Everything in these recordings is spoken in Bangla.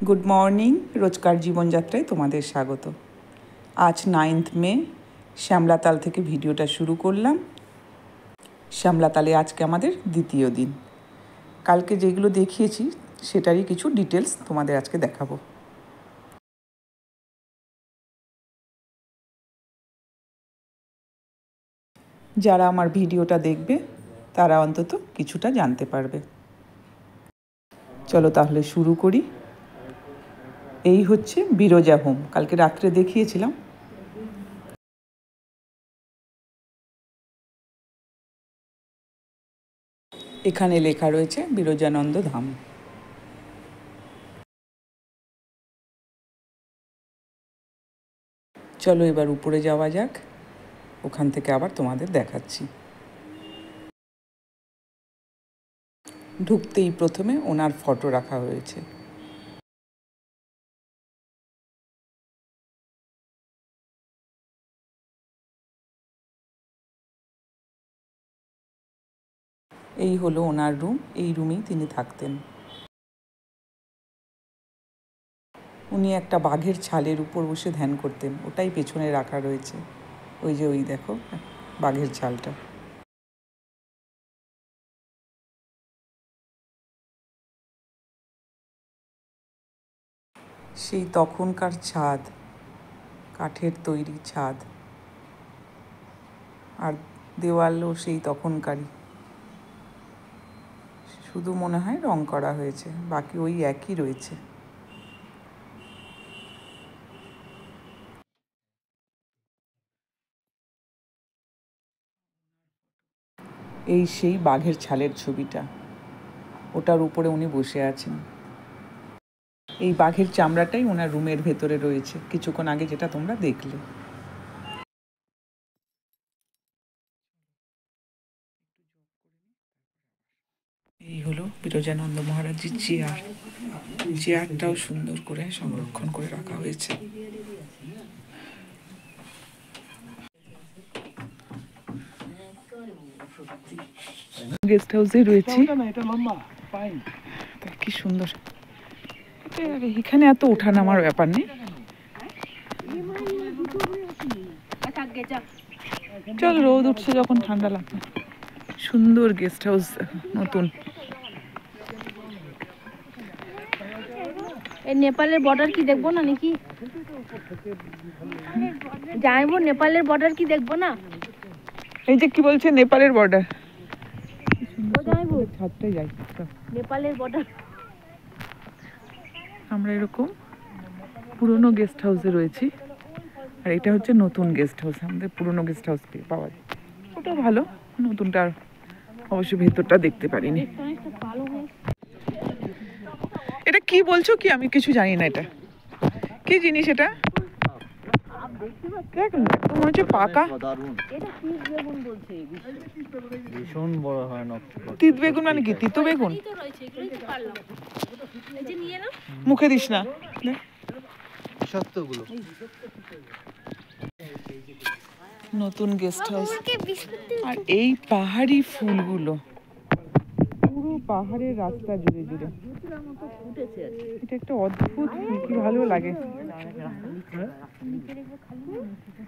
गुड मॉर्निंग रोजकार जीवनযাত্রায় তোমাদের স্বাগত। आज 9 মে শ্যামলাতাল থেকে ভিডিওটা শুরু করলাম। শ্যামলাতালে আজকে আমাদের দ্বিতীয় দিন। কালকে যেগুলো দেখিয়েছি সেটারই কিছু ডিটেলস তোমাদের আজকে দেখাবো। যারা আমার ভিডিওটা দেখবে তারা অন্তত কিছুটা জানতে পারবে। চলো তাহলে শুরু করি। এই হচ্ছে বিরজা হোম, কালকে রাত্রে দেখিয়েছিলাম। এখানে লেখা রয়েছে বিরজানন্দ ধাম। চলো এবার উপরে যাওয়া যাক, ওখান থেকে আবার তোমাদের দেখাচ্ছি। ঢুকতেই প্রথমে ওনার ফটো রাখা হয়েছে। এই হলো ওনার রুম, এই রুমেই তিনি থাকতেন। উনি একটা বাঘের ছালের উপর বসে ধ্যান করতেন, ওটাই পেছনে রাখা রয়েছে। ওই যে ওই দেখো বাঘের ছালটা। সেই তখনকার ছাদ, কাঠের তৈরি ছাদ, আর দেওয়ালও সেই তখনকারই, শুধু মনে হয় রং করা হয়েছে, বাকি ওই একই রয়েছে। এই সেই বাঘের ছালের ছবিটা, ওটার উপরে উনি বসে আছেন। এই বাঘের চামড়াটাই ওনার রুমের ভেতরে রয়েছে, কিছুক্ষণ আগে যেটা তোমরা দেখলে। এই হলো বিরজানন্দ মহারাজের চেয়ার। চেয়ারটাও সুন্দর করে সংরক্ষণ করে রাখা হয়েছে। গেস্ট হাউসে রয়েছি, কি সুন্দর। এখানে এত ওঠানামার ব্যাপার নেই। চল, রোদ উঠছে যখন ঠান্ডা লাগবে। সুন্দর গেস্ট হাউস, নতুন। নেপালের বর্ডার কি দেখবো না নাকি? যাইবো নেপালের বর্ডার কি দেখবো না? এই যে কি বলছে নেপালের বর্ডার, ছাদটাই যাই। নেপালের বর্ডার। আমরা এরকম পুরনো গেস্ট হাউসে রয়েছি, আর এটা হচ্ছে নতুন গেস্ট হাউস। আমাদের পুরনো গেস্ট হাউস পাওয়া যায়, ওটা ভালো। নতুনটা অবশ্য ভেতরটা দেখতে পারিনি। এটা কি বলছো কি? আমি কিছু জানি না, এটা কি জিনিস? এটা দেখ, একদম মনে হচ্ছে পাকা। ভীষণ বড় হয় না। তিত বেগুন মানে কি? তিতো বেগুন? মুখে দিস না। নতুন গেস্ট হাউস, আর এই পাহাড়ি ফুলগুলো পুরো পাহাড়ের রাস্তা জুড়ে জুড়ে। এটা একটা অদ্ভুত ফুল, কি ভালো লাগে।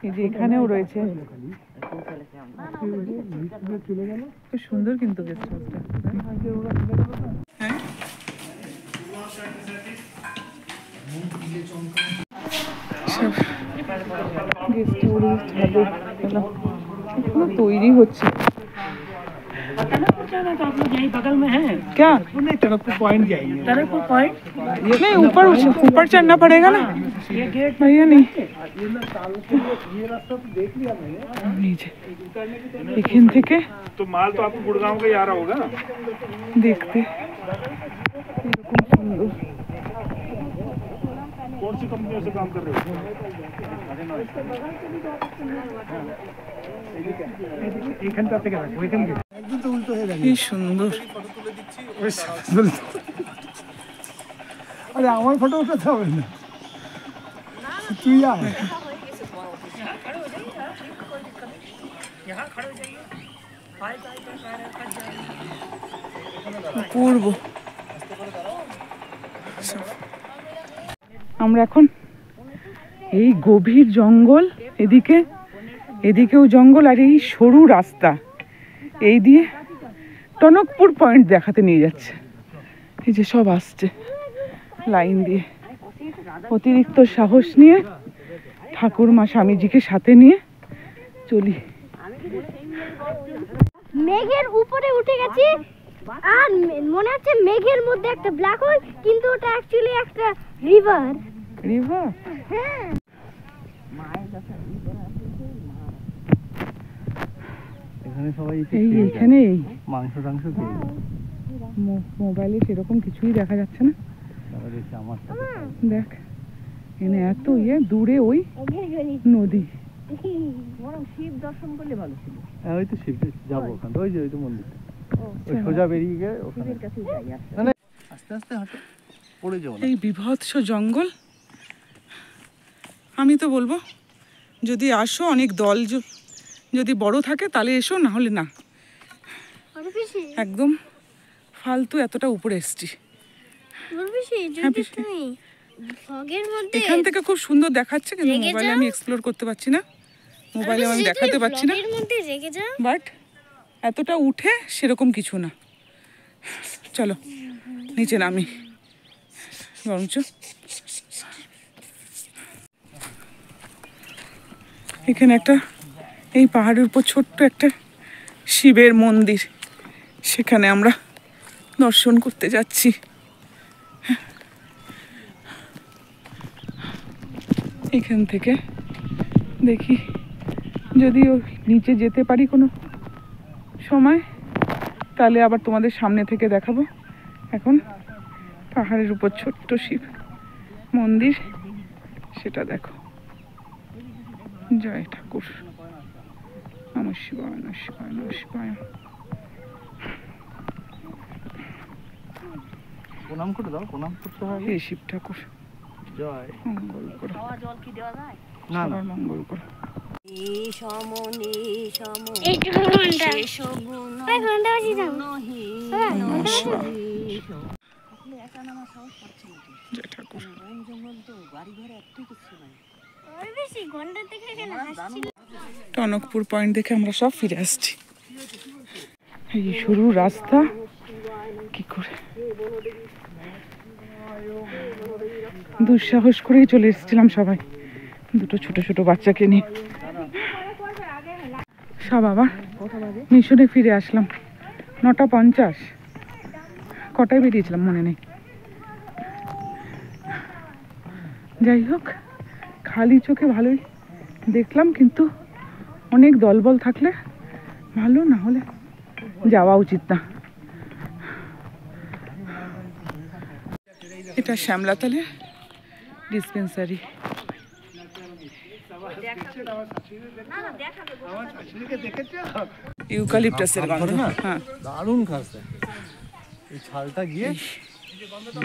এই যে এখানেও রয়েছে, খুব সুন্দর কিন্তু গেস্ট হাউসটা। হ্যাঁ, গেস্ট হাউস এখনো তৈরি হচ্ছে। बगल में है क्या नहीं? टनकपुर पॉइंट जाएंगे। टनकपुर पॉइंट नहीं, ऊपर चढ़ना पड़ेगा ना भैया। नहीं, ये रास्ता तो देख लिया मैंने नीचे एखान থেকে तो माल तो आपको गुड़गांव का ही आ रहा होगा ना देखते। এরকম সুন্দর। कौन सी कंपनियों से काम कर रहे हो? এখানটা থেকে রাখো, এখান থেকে একদম তো উল্টো হয়ে গেছে। কি সুন্দর। আরে আমার ফটো উঠাতে হবে না, তুই আয়। পূর্ব আমরা এখন এই গভীর জঙ্গল, এদিকেও জঙ্গল, আর এই সরু রাস্তা এই দিয়ে টনকপুর পয়েন্ট দেখাতে নিয়ে যাচ্ছে। এই যে সব আসছে লাইন দিয়ে, অতিরিক্ত সাহস নিয়ে ঠাকুরমা স্বামীজিকে সাথে নিয়ে চলি। মেঘের উপরে উঠে গেছি, আর মনে হচ্ছে মেঘের মধ্যে একটা ব্ল্যাক হোল, কিন্তু ওটা অ্যাকচুয়ালি একটা রিভার। হ্যাঁ, এখানে সবাই এইখানে মাংস টাংস খেয়ে মোবাইলে সেরকম কিছুই দেখা যাচ্ছে না। আমার দেখ এখানে এত দূরে ওই নদী। শিব দর্শন করলে ভালো ছিল। হ্যাঁ, ওই তো শিব যাবো ওখানে, ওই যে মন্দিরটা, ওই সোজা বেরিয়ে গিয়ে ওখানে আস্তে আস্তে হাঁটো, পড়ে যাবো না। এই বিভৎস জঙ্গল, আমি তো বলবো যদি আসো অনেক দল যদি বড় থাকে তাহলে এসো, না হলে না। একদম ফালতু এতটা উপরে এসছি। হ্যাঁ, পিসি। এখান থেকে খুব সুন্দর দেখাচ্ছে, কিন্তু মোবাইলে আমি এক্সপ্লোর করতে পারছি না, মোবাইলে আমি দেখাতে পারছি না। বাট এতটা উঠে সেরকম কিছু না। চলো নিচে নামি বরঞ্চ। এখানে একটা এই পাহাড়ের উপর ছোট্ট একটা শিবের মন্দির, সেখানে আমরা দর্শন করতে যাচ্ছি। এখান থেকে দেখি যদি নিচে যেতে পারি কোনো সময়, তাহলে আবার তোমাদের সামনে থেকে দেখাবো। এখন পাহাড়ের উপর ছোট্ট শিব মন্দির, সেটা দেখো। জয় ঠাকুর, নমঃ শিবায়, নমঃ শিবায়, নমঃ শিবায়। প্রণাম করে দাও, প্রণাম করতে হয়। হে শিব ঠাকুর, জয় মঙ্গল করো, জল কি দেওয়া যায়? না সবার মঙ্গল করো। নমঃ শিবায়। জয় ঠাকুর। টনকপুর পয়েন্ট দেখে আমরা সব ফিরে আসছি। এই সরু রাস্তা কি করে, দুঃসাহস করেই চলে এসেছিলাম সবাই, দুটো ছোট ছোট বাচ্চাকে নিয়ে। সব আবার মিশনে ফিরে আসলাম 9:50। কটায় বেরিয়েছিলাম মনে নেই। যাই হোক, খালি চোখে ভালোই দেখলাম, কিন্তু অনেক দলবল থাকলে ভালো, না হলে যাওয়া উচিত না। এটা শ্যামলাতালে ডিসপেন্সারি। ইউক্যালিপটাসের গন্ধ, হ্যাঁ দারুণ খাচ্ছে। এই ছালটা গিয়ে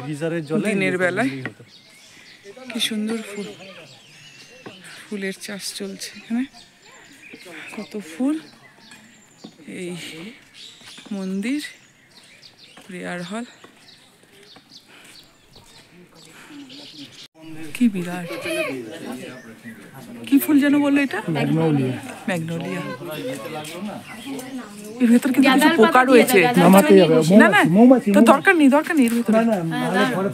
গিজারের জলে দিনের বেলায় কি সুন্দর ফুল, ফুলের চাষ চলছে এখানে, কত ফুল। এই মন্দির, প্রেয়ার হল, কি বিরাট। কি ফুল যেন বললো এটা? ম্যাগনোলিয়া। ম্যাগনোলিয়া। এর ভেতর কিন্তু কিছু পোকা রয়েছে। নামাতে যাবে, না না, মৌমাছি, তো দরকার নেই, দরকার নেই এর ভেতরে। না না, পরে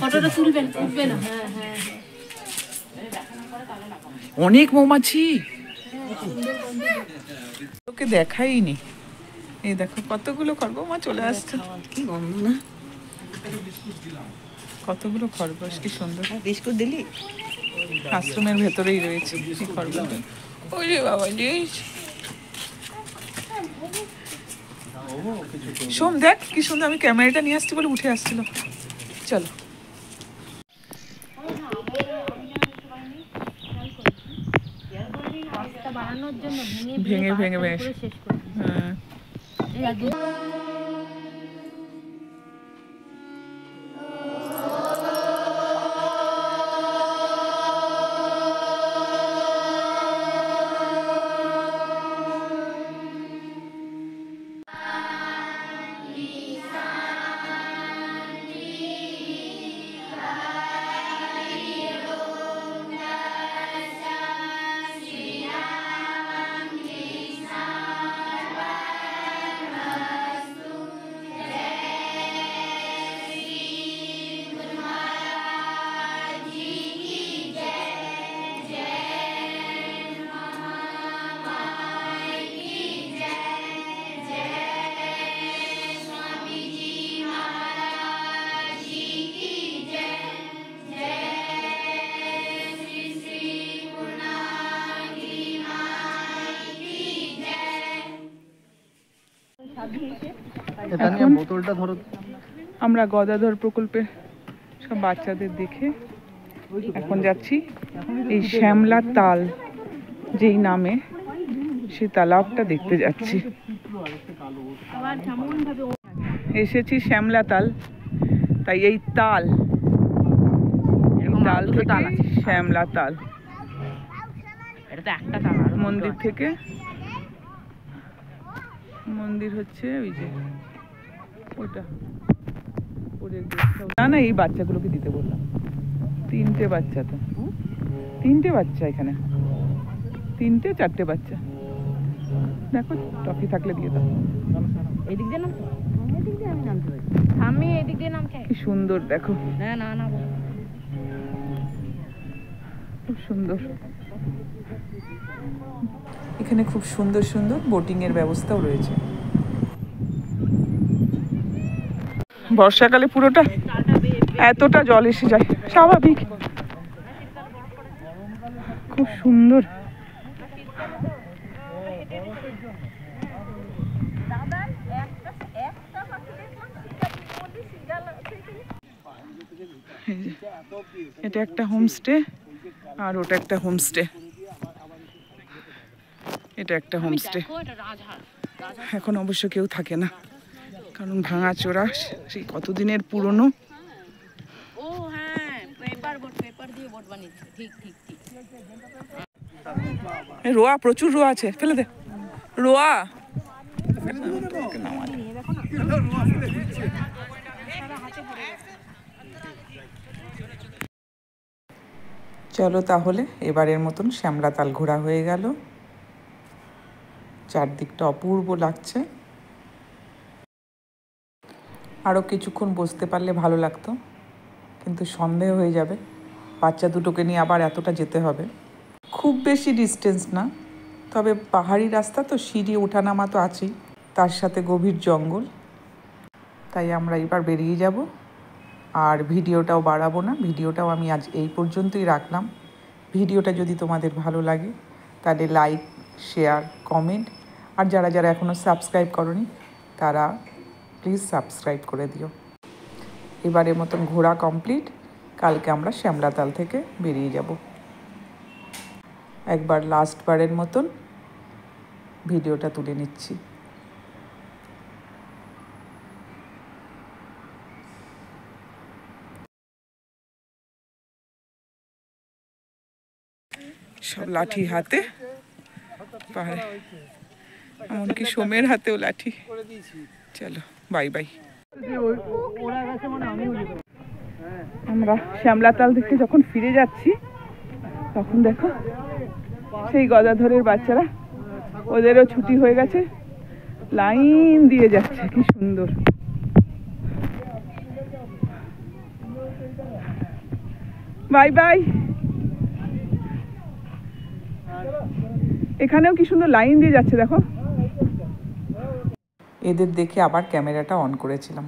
ফটোটা তুলবেন, উঠবে না। হ্যাঁ হ্যাঁ, অনেক মৌমাছি, ওকে দেখাইনি। এই দেখো কতগুলো খরগোশ চলে আসছে। কি গন্ধ না? কতগুলো খরগোশ, কি সুন্দর। বিস্কুট দিলি? আশ্রমের ভেতরেই রয়েছে এই খরগোশ। ওরে বাবা রে, সোম দেখ কি সুন্দর। আমি ক্যামেরাটা নিয়ে আসছি বলে উঠে আসছিল। চলো বানানোর জন্য ভেঙে ভেঙে বেশ, শেষ করে। হ্যাঁ। এটা নিয়ে এখন বোতলটা ধরো। আমরা গদাধর প্রকল্পের সব বাচ্চাদের দেখে এখন যাচ্ছি এই শ্যামলা তাল যেই নামে সেই তালাবটা দেখতে যাচ্ছি। আবার যেমন ভাবে এসেছি শ্যামলা তাল, তাই এই তাল থেকে শ্যামলা তাল। এটা তো একটা তাল আর মন্দির থেকে মন্দির হচ্ছে ওই যে ওটা না না, এই বাচ্চাগুলোকে দিতে বললাম। 3টে বাচ্চা, তো 3টে বাচ্চা এখানে, 3টে 4টে বাচ্চা। দেখো টফি থাকলে দিয়ে দাও। এদিক দিয়ে নামতে এদিক দিয়ে আমি নামতে পারি, আমি এদিক দিয়ে নামতে। কি সুন্দর দেখো, না না না খুব সুন্দর। এখানে খুব সুন্দর সুন্দর বোটিং এর ব্যবস্থাও রয়েছে। বর্ষাকালে পুরোটা এতটা জল এসে যায়, স্বাভাবিক। খুব সুন্দর। এটা একটা হোমস্টে আর ওটা একটা হোমস্টে। এটা একটা হোমস্টে। এখন অবশ্য কেউ থাকে না, কারণ ভাঙাচোরা, সেই কতদিনের পুরনো। ও হ্যাঁ, পেপার দিয়ে বোট বানিয়েছে। ঠিক ঠিক ঠিক। রোয়া, প্রচুর রোয়া আছে, ফেলে দে রোয়া। চলো তাহলে এবারের মতন শ্যামলা তাল ঘোরা হয়ে গেল। চারদিকটা অপূর্ব লাগছে। আরও কিছুক্ষণ বসতে পারলে ভালো লাগতো, কিন্তু সন্দেহ হয়ে যাবে। বাচ্চা দুটোকে নিয়ে আবার এতটা যেতে হবে। খুব বেশি ডিস্টেন্স না, তবে পাহাড়ি রাস্তা তো, সিঁড়ি ওঠানামা তো আছেই, তার সাথে গভীর জঙ্গল। তাই আমরা এবার বেরিয়ে যাব, আর ভিডিওটাও বাড়াবো না। ভিডিওটাও আমি আজ এই পর্যন্তই রাখলাম। ভিডিওটা যদি তোমাদের ভালো লাগে তাহলে লাইক, শেয়ার, কমেন্ট, আর যারা যারা এখনও সাবস্ক্রাইব করনি তারা প্লিজ সাবস্ক্রাইব করে দিও। এবারের মতন ঘোরা কমপ্লিট। কালকে আমরা শ্যামলাতাল থেকে বেরিয়ে যাব। একবার লাস্টবারের মতন ভিডিওটা তুলে নিচ্ছি। সব লাঠি হাতে, পাহাড়ে এমনকি সোমের হাতেও লাঠি। চলো বাই বাই। আমরা শ্যামলাতাল থেকে যখন ফিরে যাচ্ছি তখন দেখো সেই গদাধরের বাচ্চারা, ওদেরও ছুটি হয়ে গেছে, লাইন দিয়ে যাচ্ছে। কি সুন্দর। Bye bye. এখানেও কি সুন্দর লাইন দিয়ে যাচ্ছে দেখো। এদের দেখে আবার ক্যামেরাটা অন করেছিলাম।